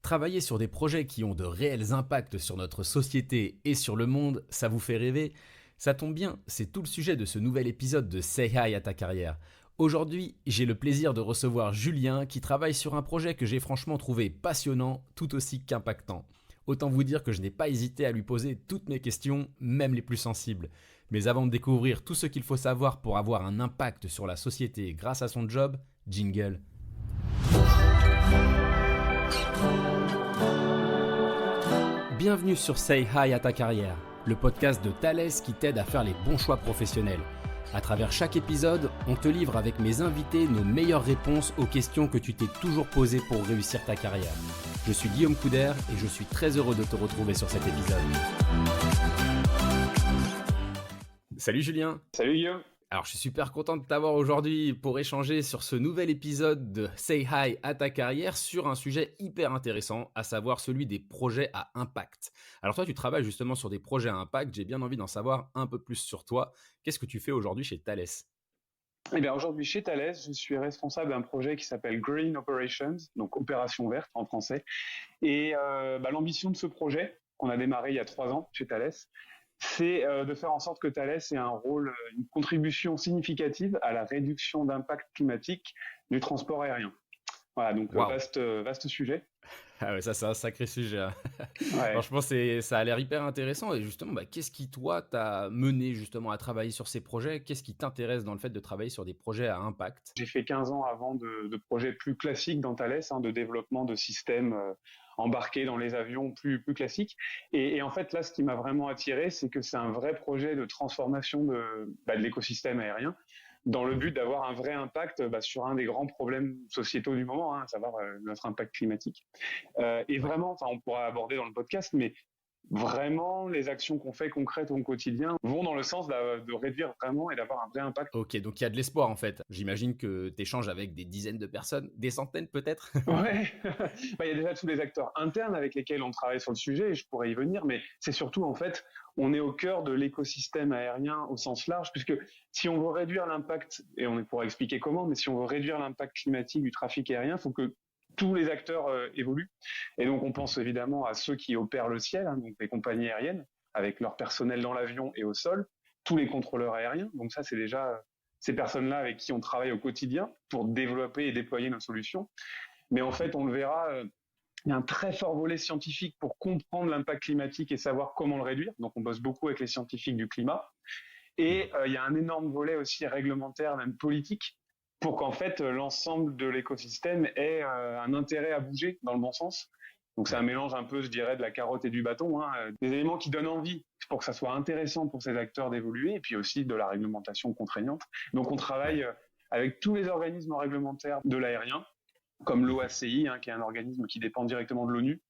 Travailler sur des projets qui ont de réels impacts sur notre société et sur le monde, ça vous fait rêver? Ça tombe bien, c'est tout le sujet de ce nouvel épisode de Say Hi à ta carrière. Aujourd'hui, j'ai le plaisir de recevoir Julien qui travaille sur un projet que j'ai franchement trouvé passionnant, tout aussi qu'impactant. Autant vous dire que je n'ai pas hésité à lui poser toutes mes questions, même les plus sensibles. Mais avant de découvrir tout ce qu'il faut savoir pour avoir un impact sur la société grâce à son job, jingle. Bienvenue sur Say Hi à ta carrière, le podcast de Thales qui t'aide à faire les bons choix professionnels. À travers chaque épisode, on te livre avec mes invités nos meilleures réponses aux questions que tu t'es toujours posées pour réussir ta carrière. Je suis Guillaume Couder et je suis très heureux de te retrouver sur cet épisode. Salut Julien. Salut Guillaume. Alors, je suis super content de t'avoir aujourd'hui pour échanger sur ce nouvel épisode de Say Hi à ta carrière sur un sujet hyper intéressant, à savoir celui des projets à impact. Alors toi, tu travailles justement sur des projets à impact. J'ai bien envie d'en savoir un peu plus sur toi. Qu'est-ce que tu fais aujourd'hui chez Thales ? Eh bien, aujourd'hui, chez Thales, je suis responsable d'un projet qui s'appelle Green Operations, donc opération verte en français. Et l'ambition de ce projet, qu'on a démarré il y a 3 ans chez Thales, c'est de faire en sorte que Thales ait un rôle, une contribution significative à la réduction d'impact climatique du transport aérien. Voilà, donc Wow. vaste sujet. Ah ouais, ça c'est un sacré sujet, hein. Ouais. Franchement, ça a l'air hyper intéressant. Et justement, qu'est-ce qui, toi, t'a mené justement à travailler sur ces projets ? Qu'est-ce qui t'intéresse dans le fait de travailler sur des projets à impact ? J'ai fait 15 ans avant de projets plus classiques dans Thales, de développement de systèmes embarqués dans les avions plus classiques. Et en fait, là, ce qui m'a vraiment attiré, c'est que c'est un vrai projet de transformation de l'écosystème aérien, dans le but d'avoir un vrai impact sur un des grands problèmes sociétaux du moment, à savoir notre impact climatique. Et vraiment, on pourra aborder dans le podcast, mais vraiment, les actions qu'on fait concrètes au quotidien vont dans le sens de réduire vraiment et d'avoir un vrai impact. Ok, donc il y a de l'espoir en fait. J'imagine que tu échanges avec des dizaines de personnes, des centaines peut-être. Ouais, il y a déjà tous les acteurs internes avec lesquels on travaille sur le sujet, et je pourrais y venir, mais c'est surtout, en fait, on est au cœur de l'écosystème aérien au sens large, puisque si on veut réduire l'impact, et on pourra expliquer comment, mais si on veut réduire l'impact climatique du trafic aérien, il faut que tous les acteurs évoluent. Et donc, on pense évidemment à ceux qui opèrent le ciel, donc les compagnies aériennes, avec leur personnel dans l'avion et au sol, tous les contrôleurs aériens. Donc ça, c'est déjà ces personnes-là avec qui on travaille au quotidien pour développer et déployer nos solutions. Mais en fait, on le verra, il y a un très fort volet scientifique pour comprendre l'impact climatique et savoir comment le réduire. Donc, on bosse beaucoup avec les scientifiques du climat. Et il y a un énorme volet aussi réglementaire, même politique, pour qu'en fait, l'ensemble de l'écosystème ait un intérêt à bouger dans le bon sens. Donc, c'est un mélange un peu, je dirais, de la carotte et du bâton, des éléments qui donnent envie pour que ça soit intéressant pour ces acteurs d'évoluer, et puis aussi de la réglementation contraignante. Donc, on travaille avec tous les organismes réglementaires de l'aérien, comme l'OACI, qui est un organisme qui dépend directement de l'ONU,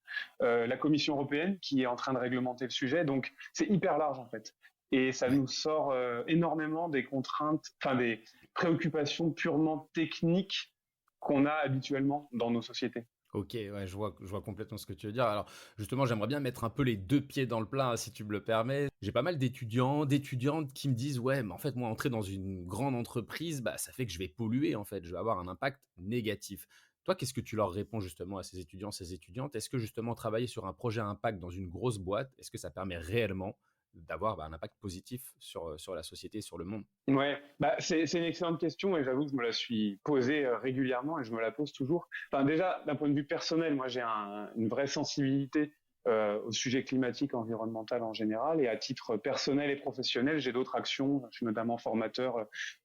la Commission européenne qui est en train de réglementer le sujet. Donc, c'est hyper large en fait. Et ça nous sort énormément des contraintes, des préoccupations purement techniques qu'on a habituellement dans nos sociétés. Ok, ouais, je vois complètement ce que tu veux dire. Alors, justement, j'aimerais bien mettre un peu les deux pieds dans le plat, si tu me le permets. J'ai pas mal d'étudiants, d'étudiantes qui me disent, ouais, mais en fait, moi, entrer dans une grande entreprise, ça fait que je vais polluer, en fait, je vais avoir un impact négatif. Toi, qu'est-ce que tu leur réponds justement à ces étudiants, ces étudiantes ? Est-ce que justement travailler sur un projet à impact dans une grosse boîte, est-ce que ça permet réellement d'avoir un impact positif sur la société, sur le monde ? Ouais, c'est une excellente question et j'avoue que je me la suis posée régulièrement et je me la pose toujours. Déjà, d'un point de vue personnel, moi j'ai une vraie sensibilité au sujet climatique, environnemental en général, et à titre personnel et professionnel, j'ai d'autres actions. Je suis notamment formateur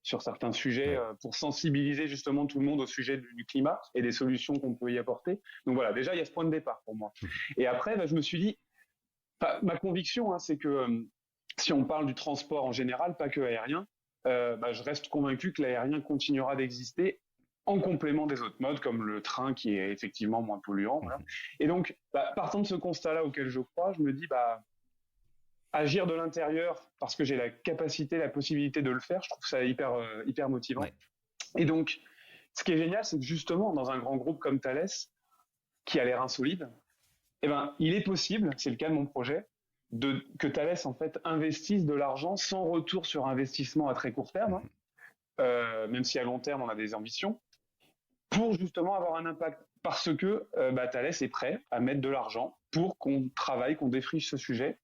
sur certains sujets pour sensibiliser justement tout le monde au sujet du climat et des solutions qu'on peut y apporter. Donc voilà, déjà il y a ce point de départ pour moi. Et après, je me suis dit, ma conviction, c'est que si on parle du transport en général, pas que aérien, je reste convaincu que l'aérien continuera d'exister en complément des autres modes, comme le train qui est effectivement moins polluant. Voilà. Et donc, partant de ce constat-là auquel je crois, je me dis, agir de l'intérieur, parce que j'ai la capacité, la possibilité de le faire, je trouve ça hyper motivant. Ouais. Et donc, ce qui est génial, c'est que justement, dans un grand groupe comme Thales, qui a l'air insolide, il est possible, c'est le cas de mon projet, que Thales en fait investisse de l'argent sans retour sur investissement à très court terme, même si à long terme on a des ambitions, pour justement avoir un impact. Parce que Thales est prêt à mettre de l'argent pour qu'on travaille, qu'on défriche ce sujet,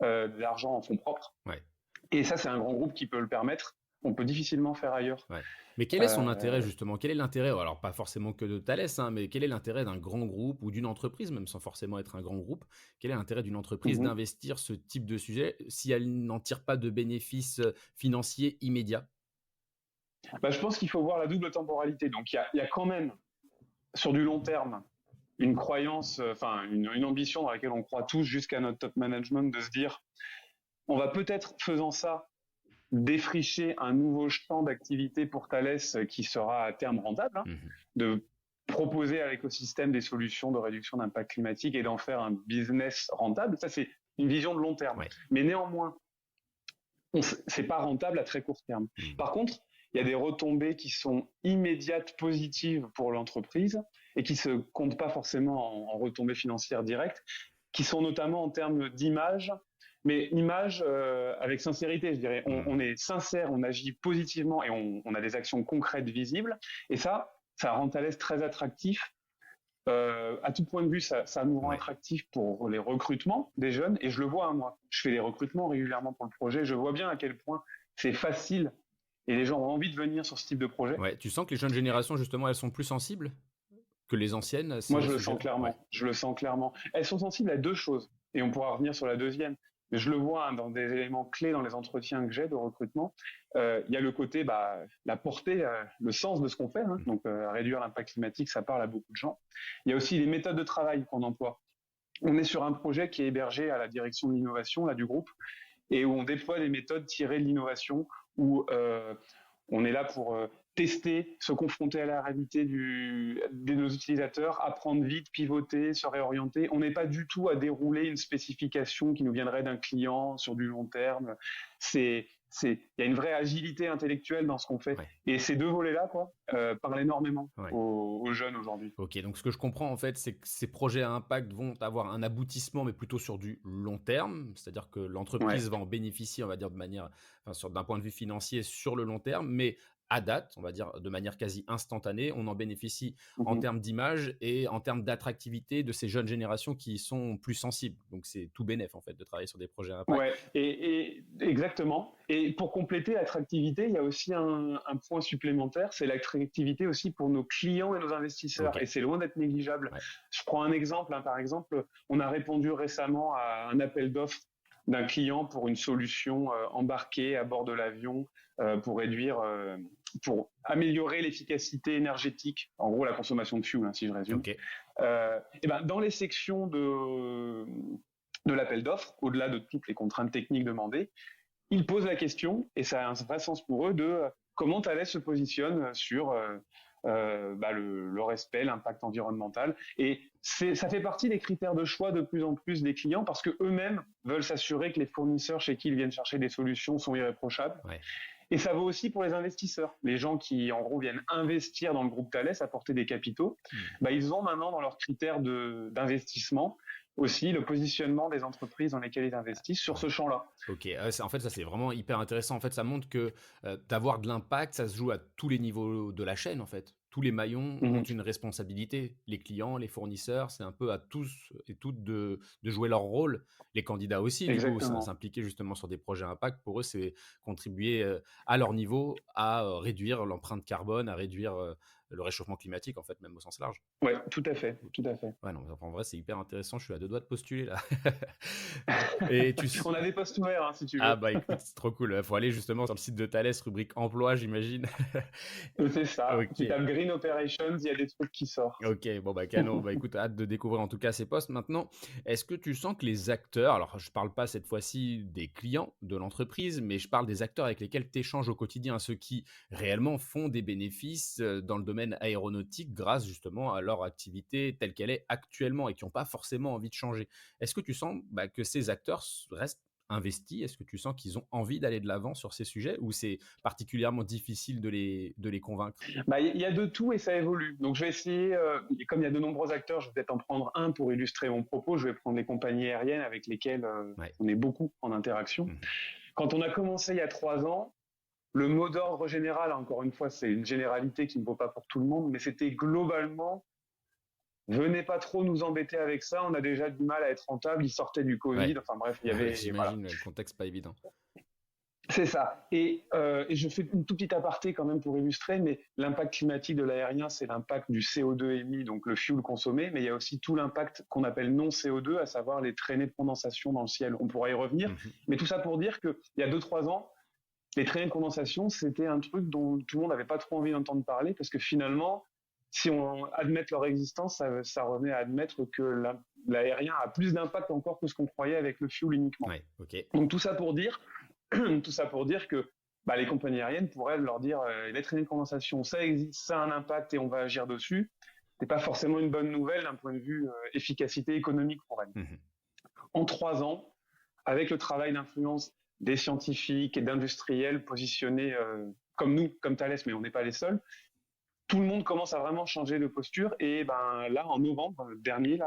de l'argent en fonds propres. Ouais. Et ça, c'est un grand groupe qui peut le permettre. On peut difficilement faire ailleurs. Ouais. Mais quel est son intérêt justement? Quel est l'intérêt, alors pas forcément que de Thales, hein, mais quel est l'intérêt d'un grand groupe ou d'une entreprise, même sans forcément être un grand groupe, quel est l'intérêt d'une entreprise d'investir ce type de sujet si elle n'en tire pas de bénéfices financiers immédiats? Je pense qu'il faut voir la double temporalité. Donc il y a quand même, sur du long terme, une croyance, une ambition dans laquelle on croit tous jusqu'à notre top management de se dire, on va peut-être, faisant ça, défricher un nouveau champ d'activité pour Thales qui sera à terme rentable, de proposer à l'écosystème des solutions de réduction d'impact climatique et d'en faire un business rentable. Ça, c'est une vision de long terme. Ouais. Mais néanmoins, c'est pas rentable à très court terme. Par contre, il y a des retombées qui sont immédiates, positives pour l'entreprise et qui se comptent pas forcément en retombées financières directes, qui sont notamment en termes d'image, mais image avec sincérité, je dirais. On est sincère, on agit positivement et on a des actions concrètes visibles. Et ça rend Thales très attractif. À tout point de vue, ça nous rend attractif pour les recrutements des jeunes. Et je le vois, moi. Je fais des recrutements régulièrement pour le projet. Je vois bien à quel point c'est facile et les gens ont envie de venir sur ce type de projet. Ouais. Tu sens que les jeunes générations, justement, elles sont plus sensibles que les anciennes? Moi, je le sens clairement. Ouais. Je le sens clairement. Elles sont sensibles à deux choses. Et on pourra revenir sur la deuxième. Mais je le vois dans des éléments clés dans les entretiens que j'ai de recrutement. Il y a le côté, la portée, le sens de ce qu'on fait. Donc, réduire l'impact climatique, ça parle à beaucoup de gens. Il y a aussi les méthodes de travail qu'on emploie. On est sur un projet qui est hébergé à la direction de l'innovation là, du groupe et où on déploie des méthodes tirées de l'innovation où on est là pour tester, se confronter à la réalité de nos utilisateurs, apprendre vite, pivoter, se réorienter. On n'est pas du tout à dérouler une spécification qui nous viendrait d'un client sur du long terme. Il y a une vraie agilité intellectuelle dans ce qu'on fait. Ouais. Et ces deux volets-là, parlent énormément aux jeunes aujourd'hui. Ok, donc ce que je comprends en fait, c'est que ces projets à impact vont avoir un aboutissement, mais plutôt sur du long terme. C'est-à-dire que l'entreprise va en bénéficier, on va dire, d'un point de vue financier sur le long terme, mais à date, on va dire de manière quasi instantanée, on en bénéficie en termes d'image et en termes d'attractivité de ces jeunes générations qui sont plus sensibles. Donc c'est tout bénef en fait de travailler sur des projets à impact. Ouais, et exactement. Et pour compléter l'attractivité, il y a aussi un point supplémentaire, c'est l'attractivité aussi pour nos clients et nos investisseurs. Okay. Et c'est loin d'être négligeable. Ouais. Je prends un exemple. Par exemple, on a répondu récemment à un appel d'offres d'un client pour une solution embarquée à bord de l'avion pour améliorer l'efficacité énergétique, en gros la consommation de fuel, si je résume. Okay. Dans les sections de l'appel d'offres, au-delà de toutes les contraintes techniques demandées, ils posent la question, et ça a un vrai sens pour eux, de comment Thales se positionne sur le respect, l'impact environnemental. Et ça fait partie des critères de choix de plus en plus des clients parce qu'eux-mêmes veulent s'assurer que les fournisseurs chez qui ils viennent chercher des solutions sont irréprochables. Ouais. Et ça vaut aussi pour les investisseurs. Les gens qui, en gros, viennent investir dans le groupe Thales, apporter des capitaux, ils ont maintenant dans leurs critères d'investissement aussi le positionnement des entreprises dans lesquelles ils investissent sur ce champ-là. Ok, en fait, ça c'est vraiment hyper intéressant. En fait, ça montre que d'avoir de l'impact, ça se joue à tous les niveaux de la chaîne, en fait. Tous les maillons ont une responsabilité. Les clients, les fournisseurs, c'est un peu à tous et toutes de jouer leur rôle. Les candidats aussi, du coup, s'impliquer justement sur des projets impact. Pour eux, c'est contribuer à leur niveau à réduire l'empreinte carbone, à réduire le réchauffement climatique, en fait, même au sens large. Ouais, tout à fait, tout à fait. Ouais, non, en vrai, c'est hyper intéressant. Je suis à deux doigts de postuler, là. Et on a des postes ouverts, si tu veux. Ah, écoute, c'est trop cool. Il faut aller justement sur le site de Thales, rubrique emploi, j'imagine. C'est ça. Okay. Tu tapes Green Operations, il y a des trucs qui sortent. Ok, canon. Écoute, hâte de découvrir en tout cas ces postes. Maintenant, est-ce que tu sens que les acteurs, alors je parle pas cette fois-ci des clients de l'entreprise, mais je parle des acteurs avec lesquels tu échanges au quotidien, ceux qui réellement font des bénéfices dans le domaine aéronautique grâce justement à leur activité telle qu'elle est actuellement et qui n'ont pas forcément envie de changer. Est-ce que tu sens que ces acteurs restent investis? Est-ce que tu sens qu'ils ont envie d'aller de l'avant sur ces sujets ou c'est particulièrement difficile de les convaincre? Il y a de tout et ça évolue. Donc je vais essayer, comme il y a de nombreux acteurs, je vais peut-être en prendre un pour illustrer mon propos. Je vais prendre les compagnies aériennes avec lesquelles on est beaucoup en interaction. Quand on a commencé il y a 3 ans, le mot d'ordre général, encore une fois, c'est une généralité qui ne vaut pas pour tout le monde, mais c'était globalement, venez pas trop nous embêter avec ça, on a déjà du mal à être rentable, ils sortaient du Covid, Ouais, enfin bref, il y avait, voilà. j'imagine le contexte pas évident. C'est ça. Et je fais une toute petite aparté quand même pour illustrer, mais l'impact climatique de l'aérien, c'est l'impact du CO2 émis, donc le fuel consommé, mais il y a aussi tout l'impact qu'on appelle non CO2, à savoir les traînées de condensation dans le ciel. On pourra y revenir, Mhm. mais tout ça pour dire qu'il y a 2-3 ans, les traînées de condensation, c'était un truc dont tout le monde n'avait pas trop envie d'entendre parler, parce que finalement, si on admet leur existence, ça revenait à admettre que l'aérien a plus d'impact encore que ce qu'on croyait avec le fuel uniquement. Ouais, ok. Donc tout ça pour dire que les compagnies aériennes, pour elles, leur dire les traînées de condensation, ça existe, ça a un impact et on va agir dessus, c'est pas forcément une bonne nouvelle d'un point de vue efficacité économique pour elles. Mhm. En 3 ans, avec le travail d'influence des scientifiques et d'industriels positionnés comme nous, comme Thales, mais on n'est pas les seuls, tout le monde commence à vraiment changer de posture. Et là, en novembre dernier,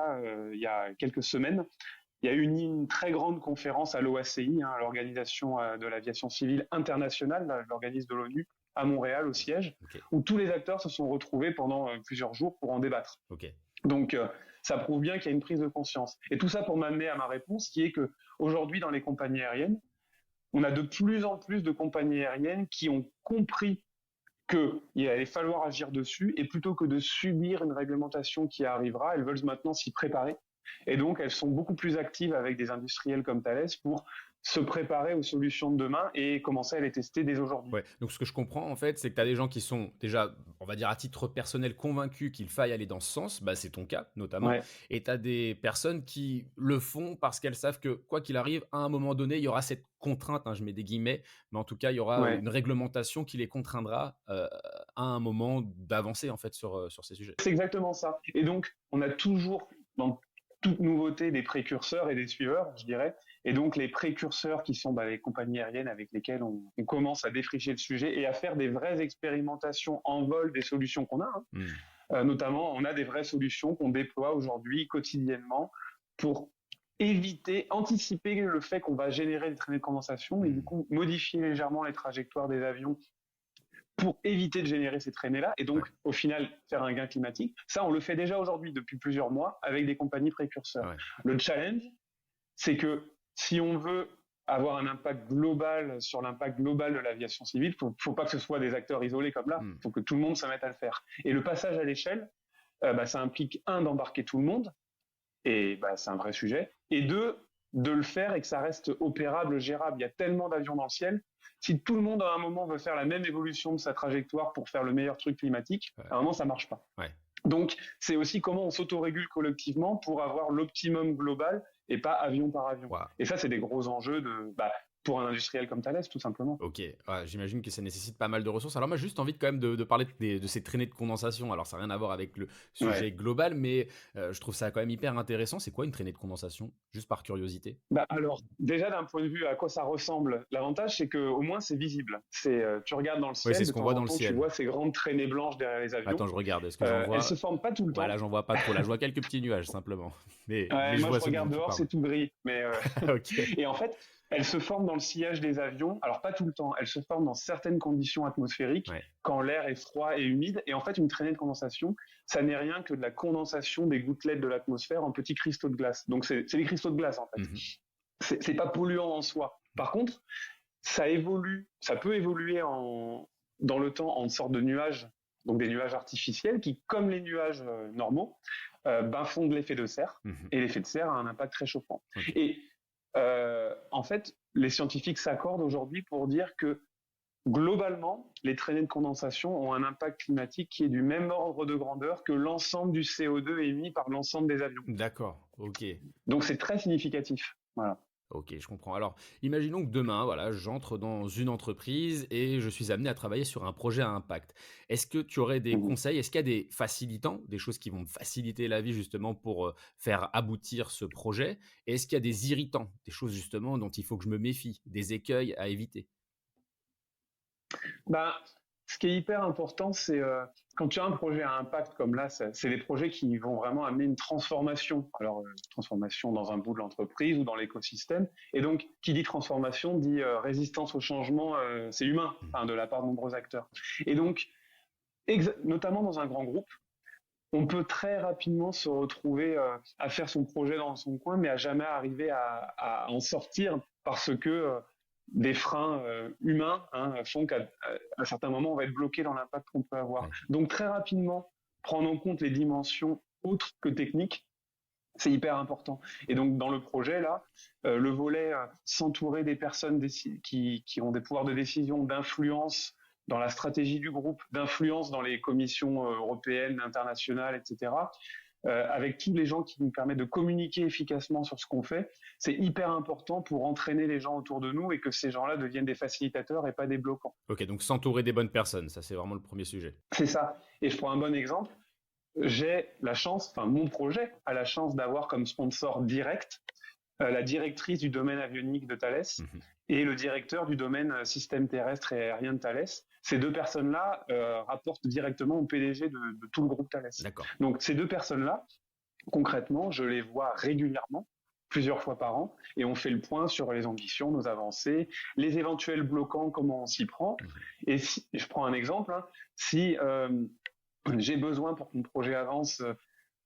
il y a quelques semaines, il y a eu une très grande conférence à l'OACI, à l'Organisation de l'aviation civile internationale, l'organisme de l'ONU, à Montréal, au siège, Ok. où tous les acteurs se sont retrouvés pendant plusieurs jours pour en débattre. Ok. Donc, ça prouve bien qu'il y a une prise de conscience. Et tout ça pour m'amener à ma réponse, qui est que aujourd'hui, dans les compagnies aériennes, on a de plus en plus de compagnies aériennes qui ont compris qu'il allait falloir agir dessus, et plutôt que de subir une réglementation qui arrivera, elles veulent maintenant s'y préparer. Et donc, elles sont beaucoup plus actives avec des industriels comme Thales pour se préparer aux solutions de demain et commencer à les tester dès aujourd'hui. Ouais. Donc ce que je comprends en fait, c'est que tu as des gens qui sont déjà, on va dire à titre personnel, convaincus qu'il faille aller dans ce sens, bah, c'est ton cas notamment, Ouais, et tu as des personnes qui le font parce qu'elles savent que quoi qu'il arrive, à un moment donné, il y aura cette contrainte, hein, je mets des guillemets, mais en tout cas, il y aura ouais. une réglementation qui les contraindra à un moment d'avancer en fait sur ces sujets. C'est exactement ça. Et donc, on a toujours, dans toute nouveauté, des précurseurs et des suiveurs, je dirais. Et donc, les précurseurs qui sont les compagnies aériennes avec lesquelles on commence à défricher le sujet et à faire des vraies expérimentations en vol des solutions qu'on a. Hmm. Notamment, on a des vraies solutions qu'on déploie aujourd'hui quotidiennement pour éviter, anticiper le fait qu'on va générer des traînées de condensation et du coup modifier légèrement les trajectoires des avions pour éviter de générer ces traînées-là et donc, au final, faire un gain climatique. Ça, on le fait déjà aujourd'hui depuis plusieurs mois avec des compagnies précurseurs. Ouais. Le challenge, c'est que si on veut avoir un impact global sur l'impact global de l'aviation civile, faut pas que ce soit des acteurs isolés comme là. Il faut que tout le monde se mette à le faire. Et le passage à l'échelle, ça implique, d'embarquer tout le monde, et c'est un vrai sujet, et deux, de le faire et que ça reste opérable, gérable. Il y a tellement d'avions dans le ciel. Si tout le monde à un moment veut faire la même évolution de sa trajectoire pour faire le meilleur truc climatique, à un moment ça marche pas. Ouais. Donc c'est aussi comment on s'autorégule collectivement pour avoir l'optimum global et pas avion par avion. Wow. Et ça c'est des gros enjeux pour un industriel comme Thales, tout simplement. Ok, j'imagine que ça nécessite pas mal de ressources. Alors moi, j'ai juste envie quand même de parler de ces traînées de condensation. Alors ça n'a rien à voir avec le sujet global, mais je trouve ça quand même hyper intéressant. C'est quoi une traînée de condensation? Juste par curiosité. Alors, déjà d'un point de vue à quoi ça ressemble, l'avantage c'est qu'au moins c'est visible. Tu regardes dans le ciel, c'est ce de qu'on temps voit en dans le temps, ciel. tu vois ces grandes traînées blanches derrière les avions. Attends, je regarde. Est-ce que j'en vois? Elles se forment pas tout le temps. Là, j'en vois pas trop. Là, je vois quelques petits nuages simplement. Mais moi, je regarde dehors, c'est tout gris. Mais okay. Et en fait, elles se forment dans le sillage des avions. Alors pas tout le temps. Elles se forment dans certaines conditions atmosphériques, quand l'air est froid et humide. Et en fait, une traînée de condensation, ça n'est rien que de la condensation des gouttelettes de l'atmosphère en petits cristaux de glace. Donc c'est des cristaux de glace en fait. C'est pas polluant en soi. Par contre, ça peut évoluer dans le temps en une sorte de nuages, donc des nuages artificiels qui, comme les nuages normaux, font de l'effet de serre. Et l'effet de serre a un impact réchauffant. Et en fait, les scientifiques s'accordent aujourd'hui pour dire que globalement, les traînées de condensation ont un impact climatique qui est du même ordre de grandeur que l'ensemble du CO2 émis par l'ensemble des avions. D'accord, ok. Donc c'est très significatif. Voilà. Ok, je comprends. Alors, imaginons que demain, voilà, j'entre dans une entreprise et je suis amené à travailler sur un projet à impact. Est-ce que tu aurais des conseils? Est-ce qu'il y a des facilitants, des choses qui vont me faciliter la vie justement pour faire aboutir ce projet? Et est-ce qu'il y a des irritants, des choses justement dont il faut que je me méfie, des écueils à éviter? ce qui est hyper important, c'est quand tu as un projet à impact comme là, c'est des projets qui vont vraiment amener une transformation. Alors, transformation dans un bout de l'entreprise ou dans l'écosystème. Et donc, qui dit transformation dit résistance au changement, c'est humain, de la part de nombreux acteurs. Et donc, notamment dans un grand groupe, on peut très rapidement se retrouver à faire son projet dans son coin, mais à jamais arriver à en sortir parce que des freins humains font qu'à un certain moment, on va être bloqué dans l'impact qu'on peut avoir. Ouais. Donc très rapidement, prendre en compte les dimensions autres que techniques, c'est hyper important. Et donc dans le projet, là, le volet s'entourer des personnes qui ont des pouvoirs de décision, d'influence dans la stratégie du groupe, d'influence dans les commissions européennes, internationales, etc., avec tous les gens qui nous permettent de communiquer efficacement sur ce qu'on fait, c'est hyper important pour entraîner les gens autour de nous et que ces gens-là deviennent des facilitateurs et pas des bloquants. Ok, donc s'entourer des bonnes personnes, ça c'est vraiment le premier sujet. C'est ça. Et je prends un bon exemple. J'ai la chance, mon projet a la chance d'avoir comme sponsor direct la directrice du domaine avionique de Thales et le directeur du domaine système terrestre et aérien de Thales. Ces deux personnes-là rapportent directement au PDG de tout le groupe Thales. D'accord. Donc ces deux personnes-là, concrètement, je les vois régulièrement, plusieurs fois par an, et on fait le point sur les ambitions, nos avancées, les éventuels bloquants, comment on s'y prend. Et si, je prends un exemple, si j'ai besoin pour que mon projet avance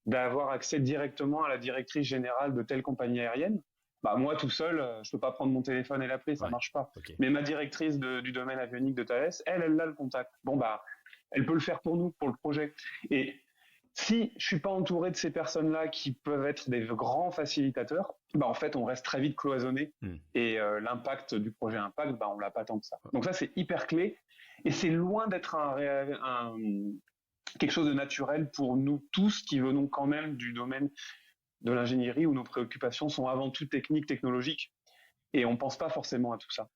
d'avoir accès directement à la directrice générale de telle compagnie aérienne, moi tout seul, je peux pas prendre mon téléphone et l'appeler, ça marche pas. Okay. Mais ma directrice du domaine avionique de Thales, elle a le contact. Elle peut le faire pour nous, pour le projet. Et si je suis pas entouré de ces personnes-là qui peuvent être des grands facilitateurs, en fait, on reste très vite cloisonné et l'impact du projet impact, on l'a pas tant que ça. Donc ça, c'est hyper clé et c'est loin d'être quelque chose de naturel pour nous tous qui venons quand même du domaine de l'ingénierie où nos préoccupations sont avant tout techniques, technologiques et on pense pas forcément à tout ça.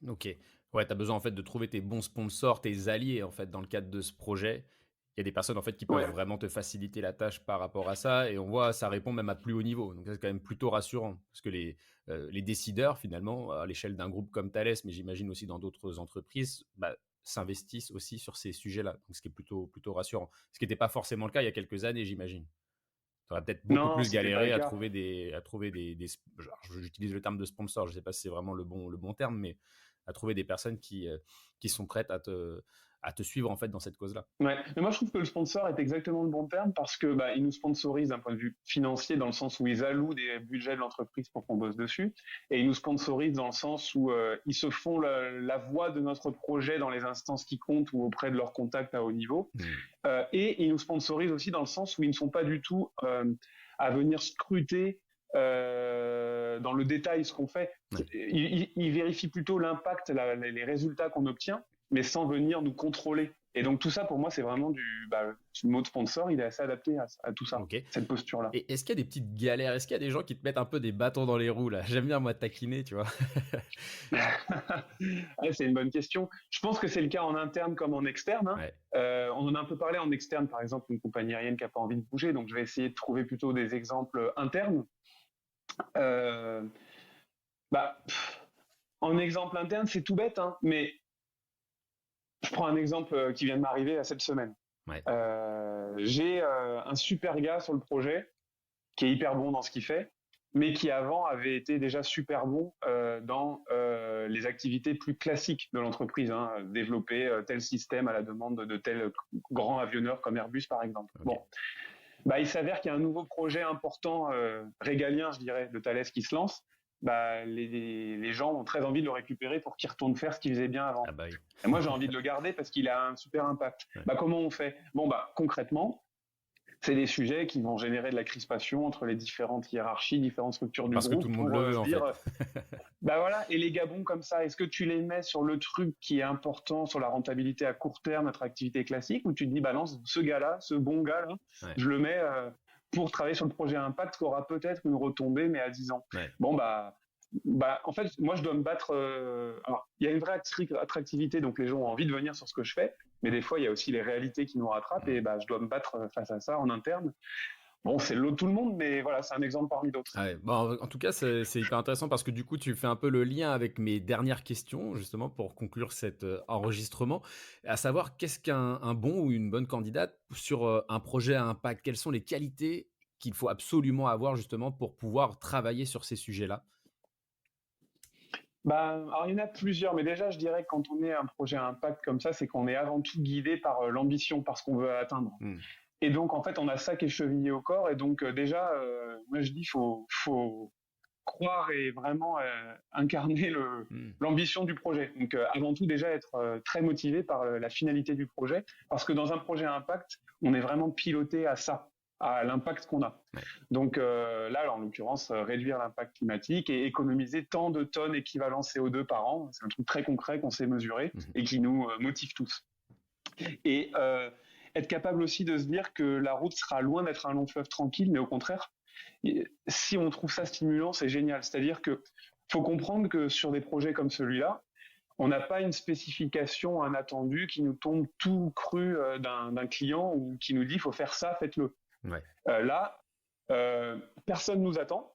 Ok. Ouais, tu as besoin en fait de trouver tes bons sponsors, tes alliés en fait dans le cadre de ce projet. Il y a des personnes en fait qui peuvent vraiment te faciliter la tâche par rapport à ça et on voit ça répond même à plus haut niveau. Donc c'est quand même plutôt rassurant parce que les décideurs finalement à l'échelle d'un groupe comme Thales, mais j'imagine aussi dans d'autres entreprises, s'investissent aussi sur ces sujets-là. Donc ce qui est plutôt rassurant. Ce qui n'était pas forcément le cas il y a quelques années, j'imagine. Tu aurais peut-être beaucoup plus galéré à trouver des j'utilise le terme de sponsor, je ne sais pas si c'est vraiment le bon terme, mais à trouver des personnes qui sont prêtes à te suivre en fait dans cette cause-là. Ouais, mais moi je trouve que le sponsor est exactement le bon terme parce que ils nous sponsorisent d'un point de vue financier dans le sens où ils allouent des budgets de l'entreprise pour qu'on bosse dessus et ils nous sponsorisent dans le sens où ils se font la voix de notre projet dans les instances qui comptent ou auprès de leurs contacts à haut niveau et ils nous sponsorisent aussi dans le sens où ils ne sont pas du tout à venir scruter dans le détail ce qu'on fait. Ils vérifient plutôt l'impact, les résultats qu'on obtient, mais sans venir nous contrôler. Et donc tout ça, pour moi, c'est vraiment le mot de sponsor, il est assez adapté à tout ça, cette posture-là. Et est-ce qu'il y a des petites galères? Est-ce qu'il y a des gens qui te mettent un peu des bâtons dans les roues là? J'aime bien moi taquiner, tu vois. C'est une bonne question. Je pense que c'est le cas en interne comme en externe. On en a un peu parlé en externe, par exemple, une compagnie aérienne qui n'a pas envie de bouger, donc je vais essayer de trouver plutôt des exemples internes. En exemple interne, c'est tout bête, mais je prends un exemple qui vient de m'arriver cette semaine. J'ai un super gars sur le projet qui est hyper bon dans ce qu'il fait, mais qui avant avait été déjà super bon dans les activités plus classiques de l'entreprise, développer tel système à la demande de tel grand avionneur comme Airbus par exemple. Il s'avère qu'il y a un nouveau projet important, régalien, je dirais, de Thales qui se lance. Les gens ont très envie de le récupérer pour qu'il retourne faire ce qu'il faisait bien avant. Et moi, j'ai envie de le garder parce qu'il a un super impact. Comment on fait? concrètement, c'est des sujets qui vont générer de la crispation entre les différentes hiérarchies, différentes structures du groupe. Parce que tout le monde le veut, en fait. Et les gabons comme ça, est-ce que tu les mets sur le truc qui est important, sur la rentabilité à court terme, notre activité classique, ou tu te dis, non, ce gars-là, ce bon gars-là, je le mets pour travailler sur le projet impact qui aura peut-être une retombée, mais à 10 ans. En fait, moi, je dois me battre. Alors, il y a une vraie attractivité, donc les gens ont envie de venir sur ce que je fais, mais des fois, il y a aussi les réalités qui nous rattrapent et je dois me battre face à ça en interne. Bon, c'est l'eau de tout le monde, mais voilà, c'est un exemple parmi d'autres. Ah ouais. Bon, en tout cas, c'est hyper intéressant parce que du coup, tu fais un peu le lien avec mes dernières questions, justement, pour conclure cet enregistrement, à savoir qu'est-ce qu'un un bon ou une bonne candidate sur un projet à impact? Quelles sont les qualités qu'il faut absolument avoir, justement, pour pouvoir travailler sur ces sujets-là? Bah, alors il y en a plusieurs, mais déjà, je dirais que quand on est un projet à impact comme ça, c'est qu'on est avant tout guidé par l'ambition, par ce qu'on veut atteindre. Hmm. Et donc, en fait, on a ça qui est chevillé au corps. Et donc, déjà, moi, je dis, faut croire et vraiment incarner Hmm. l'ambition du projet. Donc, avant tout, déjà, être très motivé par la finalité du projet. Parce que dans un projet à impact, on est vraiment piloté à ça, à l'impact qu'on a. Ouais. Donc, là, en l'occurrence, réduire l'impact climatique et économiser tant de tonnes équivalent CO2 par an. C'est un truc très concret qu'on sait mesurer Mhm. et qui nous motive tous. Et être capable aussi de se dire que la route sera loin d'être un long fleuve tranquille, mais au contraire, si on trouve ça stimulant, c'est génial. C'est-à-dire que faut comprendre que sur des projets comme celui-là, on n'a pas une spécification, un attendu qui nous tombe tout cru d'un client ou qui nous dit faut faire ça, faites-le. Ouais. Là, personne nous attend.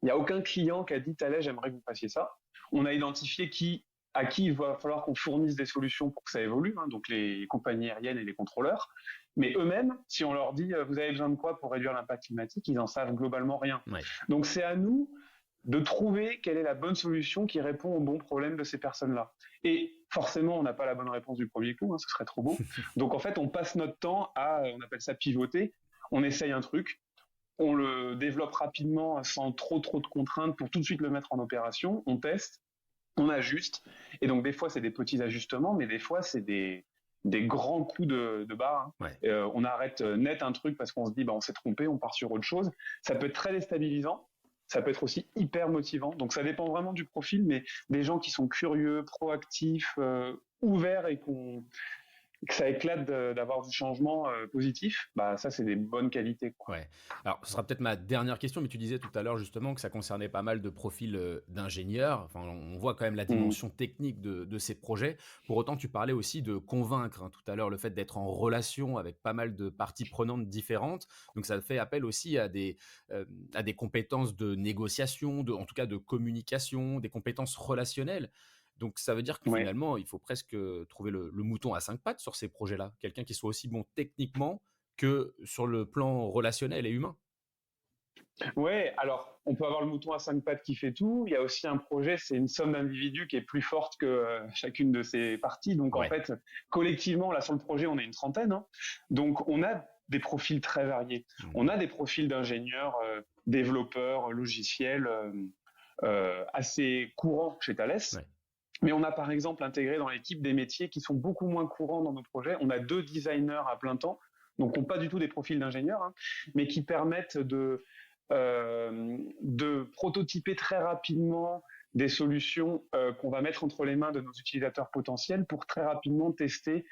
Il n'y a aucun client qui a dit Thalès, j'aimerais que vous fassiez ça. On a identifié à qui il va falloir qu'on fournisse des solutions pour que ça évolue, hein, donc les compagnies aériennes et les contrôleurs. Mais eux-mêmes, si on leur dit vous avez besoin de quoi pour réduire l'impact climatique, ils en savent globalement rien. Ouais. Donc c'est à nous de trouver quelle est la bonne solution qui répond aux bons problèmes de ces personnes-là. Et forcément, on n'a pas la bonne réponse du premier coup, hein, ce serait trop beau. Donc en fait, on passe notre temps à, on appelle ça pivoter, on essaye un truc, on le développe rapidement sans trop de contraintes pour tout de suite le mettre en opération, on teste, on ajuste, et donc des fois c'est des petits ajustements, mais des fois c'est des grands coups de barre. Hein. Ouais. On arrête net un truc parce qu'on se dit bah on s'est trompé, on part sur autre chose. Ça peut être très déstabilisant, ça peut être aussi hyper motivant. Donc ça dépend vraiment du profil, mais des gens qui sont curieux, proactifs, ouverts et que ça éclate d'avoir du changement positif, bah ça c'est des bonnes qualités, quoi. Ouais. Alors, ce sera peut-être ma dernière question, mais tu disais tout à l'heure justement que ça concernait pas mal de profils d'ingénieurs. Enfin, on voit quand même la Mmh. dimension technique de ces projets. Pour autant, tu parlais aussi de convaincre, hein, tout à l'heure, le fait d'être en relation avec pas mal de parties prenantes différentes. Donc, ça fait appel aussi à des compétences de négociation, en tout cas de communication, des compétences relationnelles. Donc, ça veut dire que Ouais. finalement, il faut presque trouver le mouton à cinq pattes sur ces projets-là. Quelqu'un qui soit aussi bon techniquement que sur le plan relationnel et humain. Ouais, alors on peut avoir le mouton à cinq pattes qui fait tout. Il y a aussi un projet, c'est une somme d'individus qui est plus forte que chacune de ses parties. Donc en Ouais. fait, collectivement, là sur le projet, on est une trentaine. Hein. Donc on a des profils très variés. Mmh. On a des profils d'ingénieurs, développeurs, logiciels assez courants chez Thales. Ouais. Mais on a par exemple intégré dans l'équipe des métiers qui sont beaucoup moins courants dans nos projets. On a 2 designers à plein temps, donc qui n'ont pas du tout des profils d'ingénieurs, hein, mais qui permettent de prototyper très rapidement des solutions qu'on va mettre entre les mains de nos utilisateurs potentiels pour très rapidement tester